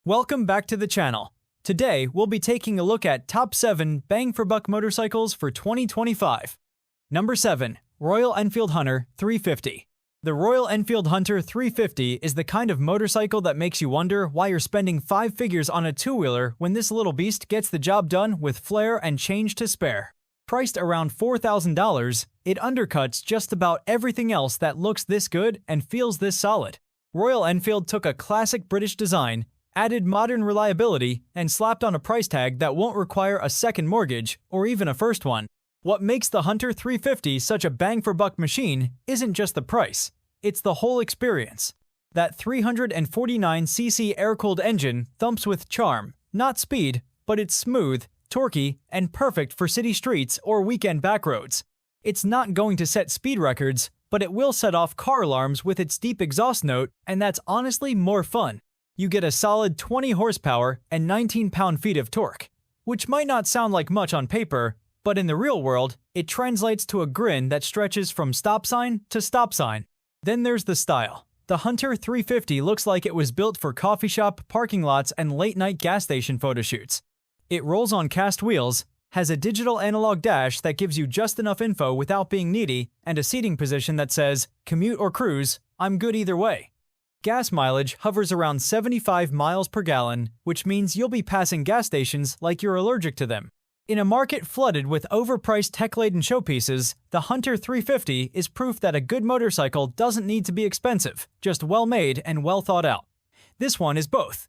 Welcome back to the channel. Today, we'll be taking a look at top 7 bang-for-buck motorcycles for 2025. Number 7. Royal Enfield Hunter 350. The Royal Enfield Hunter 350 is the kind of motorcycle that makes you wonder why you're spending 5 figures on a two-wheeler when this little beast gets the job done with flair and change to spare. Priced around $4,000, it undercuts just about everything else that looks this good and feels this solid. Royal Enfield took a classic British design, added modern reliability, and slapped on a price tag that won't require a second mortgage or even a first one. What makes the Hunter 350 such a bang-for-buck machine isn't just the price, it's the whole experience. That 349cc air-cooled engine thumps with charm, not speed, but it's smooth, torquey, and perfect for city streets or weekend backroads. It's not going to set speed records, but it will set off car alarms with its deep exhaust note, and that's honestly more fun. You get a solid 20 horsepower and 19 pound-feet of torque, which might not sound like much on paper, but in the real world, it translates to a grin that stretches from stop sign to stop sign. Then there's the style. The Hunter 350 looks like it was built for coffee shop, parking lots, and late-night gas station photo shoots. It rolls on cast wheels, has a digital analog dash that gives you just enough info without being needy, and a seating position that says, commute or cruise, I'm good either way. Gas mileage hovers around 75 miles per gallon, which means you'll be passing gas stations like you're allergic to them. In a market flooded with overpriced tech-laden showpieces, the Hunter 350 is proof that a good motorcycle doesn't need to be expensive, just well-made and well thought out. This one is both.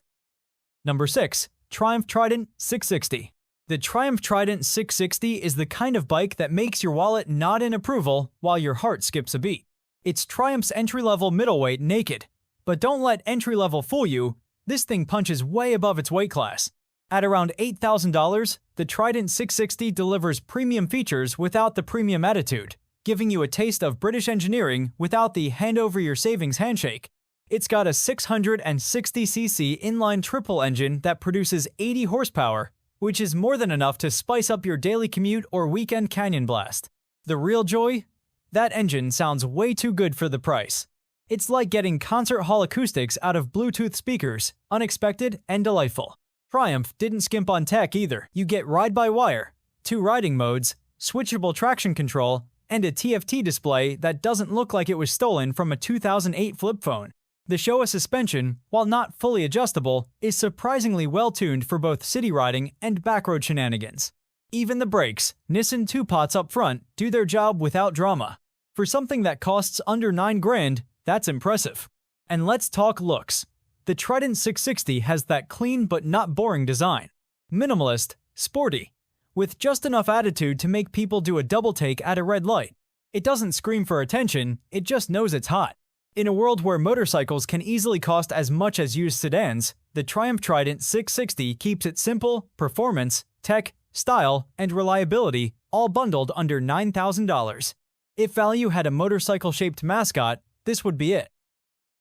Number 6. Triumph Trident 660. The Triumph Trident 660 is the kind of bike that makes your wallet nod in approval while your heart skips a beat. It's Triumph's entry-level middleweight naked. But don't let entry-level fool you, this thing punches way above its weight class. At around $8,000, the Trident 660 delivers premium features without the premium attitude, giving you a taste of British engineering without the hand-over-your-savings handshake. It's got a 660cc inline triple engine that produces 80 horsepower, which is more than enough to spice up your daily commute or weekend canyon blast. The real joy? That engine sounds way too good for the price. It's like getting concert hall acoustics out of Bluetooth speakers, unexpected and delightful. Triumph didn't skimp on tech either. You get ride-by-wire, 2 riding modes, switchable traction control, and a TFT display that doesn't look like it was stolen from a 2008 flip phone. The Showa suspension, while not fully adjustable, is surprisingly well-tuned for both city riding and backroad shenanigans. Even the brakes, Nissan 2-pots up front, do their job without drama. For something that costs under $9,000, that's impressive. And let's talk looks. The Trident 660 has that clean but not boring design. Minimalist, sporty, with just enough attitude to make people do a double take at a red light. It doesn't scream for attention, it just knows it's hot. In a world where motorcycles can easily cost as much as used sedans, the Triumph Trident 660 keeps it simple, performance, tech, style, and reliability all bundled under $9,000. If value had a motorcycle-shaped mascot, this would be it.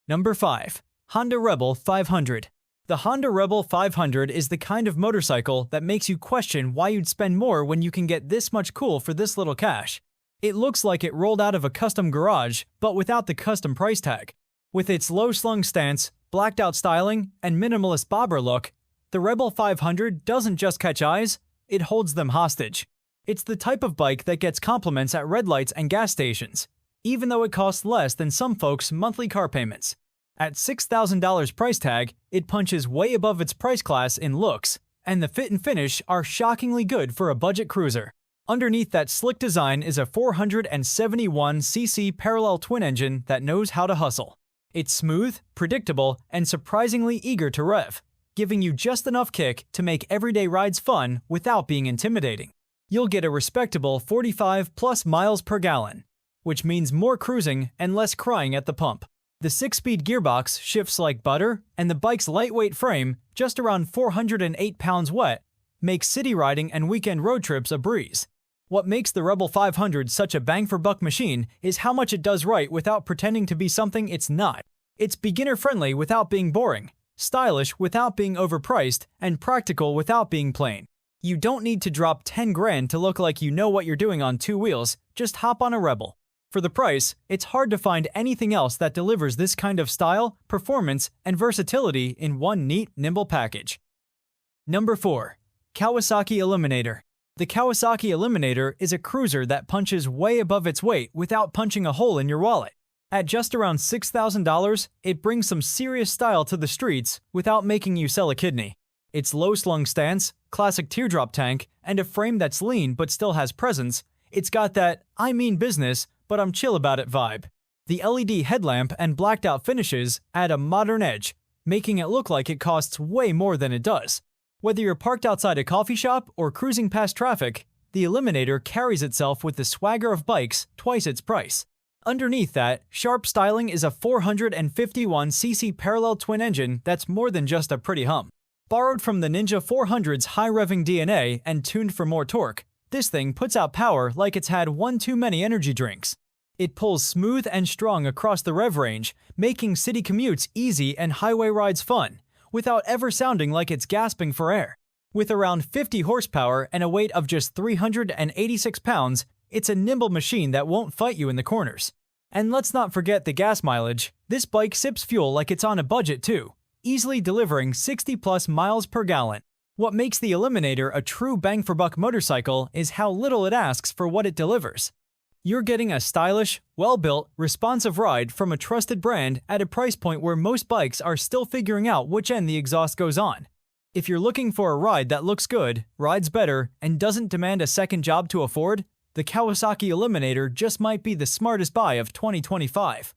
Number 5. Honda Rebel 500. The Honda Rebel 500 is the kind of motorcycle that makes you question why you'd spend more when you can get this much cool for this little cash. It looks like it rolled out of a custom garage, but without the custom price tag. With its low-slung stance, blacked-out styling, and minimalist bobber look, the Rebel 500 doesn't just catch eyes, it holds them hostage. It's the type of bike that gets compliments at red lights and gas stations, even though it costs less than some folks' monthly car payments. At $6,000 price tag, it punches way above its price class in looks, and the fit and finish are shockingly good for a budget cruiser. Underneath that slick design is a 471cc parallel twin engine that knows how to hustle. It's smooth, predictable, and surprisingly eager to rev, giving you just enough kick to make everyday rides fun without being intimidating. You'll get a respectable 45+ miles per gallon, which means more cruising and less crying at the pump. The 6-speed gearbox shifts like butter, and the bike's lightweight frame, just around 408 pounds wet, makes city riding and weekend road trips a breeze. What makes the Rebel 500 such a bang-for-buck machine is how much it does right without pretending to be something it's not. It's beginner-friendly without being boring, stylish without being overpriced, and practical without being plain. You don't need to drop $10,000 to look like you know what you're doing on 2 wheels, just hop on a Rebel. For the price, it's hard to find anything else that delivers this kind of style, performance, and versatility in one neat, nimble package. Number 4. Kawasaki Eliminator. The Kawasaki Eliminator is a cruiser that punches way above its weight without punching a hole in your wallet. At just around $6,000, it brings some serious style to the streets without making you sell a kidney. Its low-slung stance, classic teardrop tank, and a frame that's lean but still has presence, it's got that "I mean business, but I'm chill about it" vibe. The LED headlamp and blacked-out finishes add a modern edge, making it look like it costs way more than it does. Whether you're parked outside a coffee shop or cruising past traffic, the Eliminator carries itself with the swagger of bikes twice its price. Underneath that, sharp styling is a 451cc parallel twin engine that's more than just a pretty hum. Borrowed from the Ninja 400's high-revving DNA and tuned for more torque, this thing puts out power like it's had one too many energy drinks. It pulls smooth and strong across the rev range, making city commutes easy and highway rides fun, without ever sounding like it's gasping for air. With around 50 horsepower and a weight of just 386 pounds, it's a nimble machine that won't fight you in the corners. And let's not forget the gas mileage. This bike sips fuel like it's on a budget too, easily delivering 60+ miles per gallon. What makes the Eliminator a true bang-for-buck motorcycle is how little it asks for what it delivers. You're getting a stylish, well-built, responsive ride from a trusted brand at a price point where most bikes are still figuring out which end the exhaust goes on. If you're looking for a ride that looks good, rides better, and doesn't demand a second job to afford, the Kawasaki Eliminator just might be the smartest buy of 2025.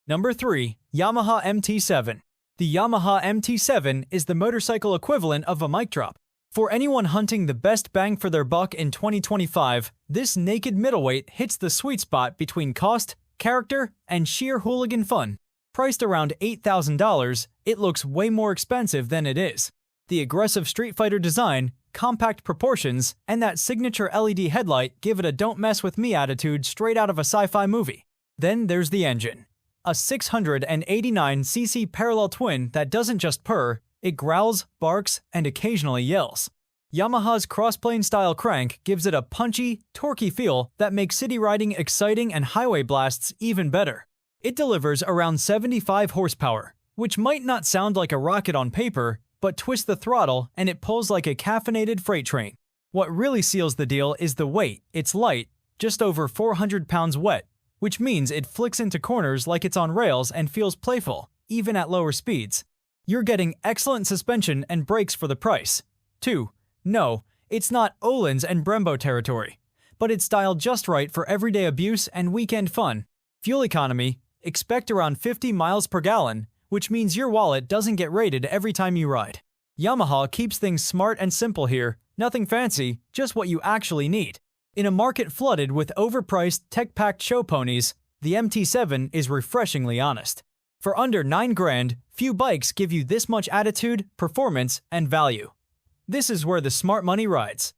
Number 3. Yamaha MT-07. The Yamaha MT-07 is the motorcycle equivalent of a mic drop. For anyone hunting the best bang for their buck in 2025, this naked middleweight hits the sweet spot between cost, character, and sheer hooligan fun. Priced around $8,000, it looks way more expensive than it is. The aggressive Street Fighter design, compact proportions, and that signature LED headlight give it a "don't mess with me" attitude straight out of a sci-fi movie. Then there's the engine. A 689cc parallel twin that doesn't just purr, it growls, barks, and occasionally yells. Yamaha's crossplane style crank gives it a punchy, torquey feel that makes city riding exciting and highway blasts even better. It delivers around 75 horsepower, which might not sound like a rocket on paper, but twist the throttle and it pulls like a caffeinated freight train. What really seals the deal is the weight. It's light, just over 400 pounds wet, which means it flicks into corners like it's on rails and feels playful, even at lower speeds. You're getting excellent suspension and brakes for the price. 2. No, it's not Öhlins and Brembo territory, but it's styled just right for everyday abuse and weekend fun. Fuel economy, expect around 50 miles per gallon, which means your wallet doesn't get raided every time you ride. Yamaha keeps things smart and simple here, nothing fancy, just what you actually need. In a market flooded with overpriced, tech-packed show ponies, the MT-07 is refreshingly honest. For under $9,000, few bikes give you this much attitude, performance, and value. This is where the smart money rides.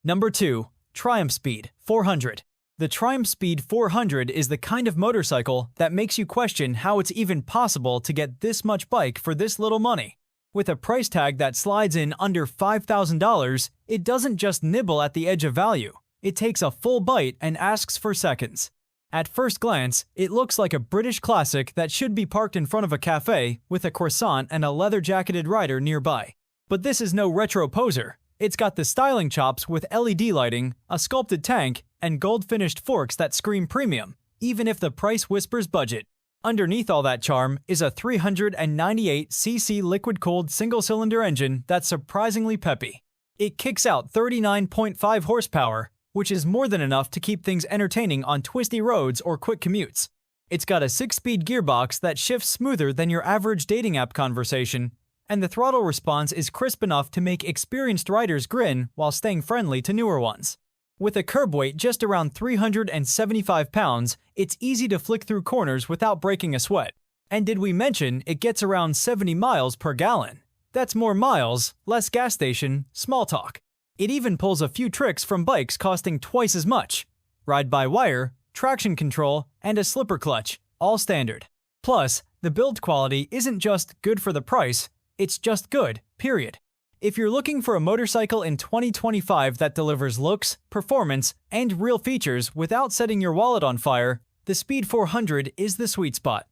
Number 2. Triumph Speed 400. The Triumph Speed 400 is the kind of motorcycle that makes you question how it's even possible to get this much bike for this little money. With a price tag that slides in under $5,000, it doesn't just nibble at the edge of value. It takes a full bite and asks for seconds. At first glance, it looks like a British classic that should be parked in front of a cafe with a croissant and a leather-jacketed rider nearby. But this is no retro poser. It's got the styling chops with LED lighting, a sculpted tank, and gold-finished forks that scream premium, even if the price whispers budget. Underneath all that charm is a 398cc liquid-cooled single-cylinder engine that's surprisingly peppy. It kicks out 39.5 horsepower, which is more than enough to keep things entertaining on twisty roads or quick commutes. It's got a 6-speed gearbox that shifts smoother than your average dating app conversation, and the throttle response is crisp enough to make experienced riders grin while staying friendly to newer ones. With a curb weight just around 375 pounds, it's easy to flick through corners without breaking a sweat. And did we mention it gets around 70 miles per gallon? That's more miles, less gas station, small talk. It even pulls a few tricks from bikes costing twice as much. Ride-by-wire, traction control, and a slipper clutch, all standard. Plus, the build quality isn't just good for the price, it's just good, period. If you're looking for a motorcycle in 2025 that delivers looks, performance, and real features without setting your wallet on fire, the Speed 400 is the sweet spot.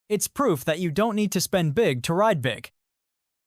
It's proof that you don't need to spend big to ride big.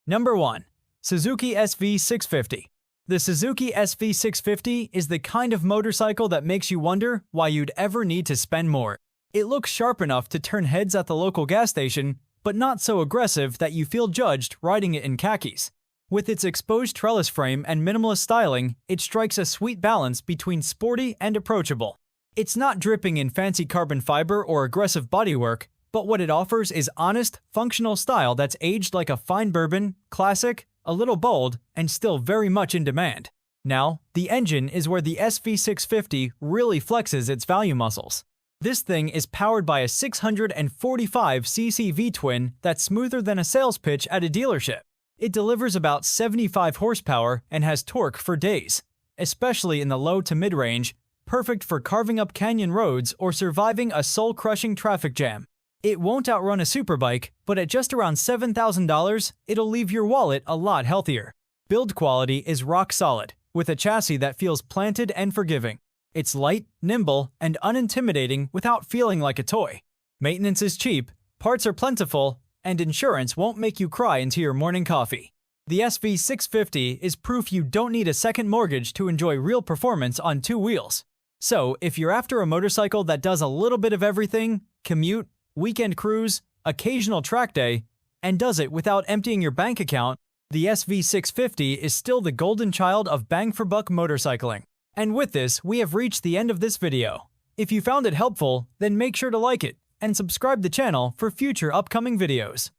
Number 1. Suzuki SV650. The Suzuki SV650 is the kind of motorcycle that makes you wonder why you'd ever need to spend more. It looks sharp enough to turn heads at the local gas station, but not so aggressive that you feel judged riding it in khakis. With its exposed trellis frame and minimalist styling, it strikes a sweet balance between sporty and approachable. It's not dripping in fancy carbon fiber or aggressive bodywork, but what it offers is honest, functional style that's aged like a fine bourbon, classic, a little bold, and still very much in demand. Now, the engine is where the SV650 really flexes its value muscles. This thing is powered by a 645cc V-twin that's smoother than a sales pitch at a dealership. It delivers about 75 horsepower and has torque for days, especially in the low to mid-range, perfect for carving up canyon roads or surviving a soul-crushing traffic jam. It won't outrun a superbike, but at just around $7,000, it'll leave your wallet a lot healthier. Build quality is rock solid, with a chassis that feels planted and forgiving. It's light, nimble, and unintimidating without feeling like a toy. Maintenance is cheap, parts are plentiful, and insurance won't make you cry into your morning coffee. The SV650 is proof you don't need a second mortgage to enjoy real performance on two wheels. So, if you're after a motorcycle that does a little bit of everything, commute, weekend cruise, occasional track day, and does it without emptying your bank account, the SV650 is still the golden child of bang-for-buck motorcycling. And with this, we have reached the end of this video. If you found it helpful, then make sure to like it and subscribe the channel for future upcoming videos.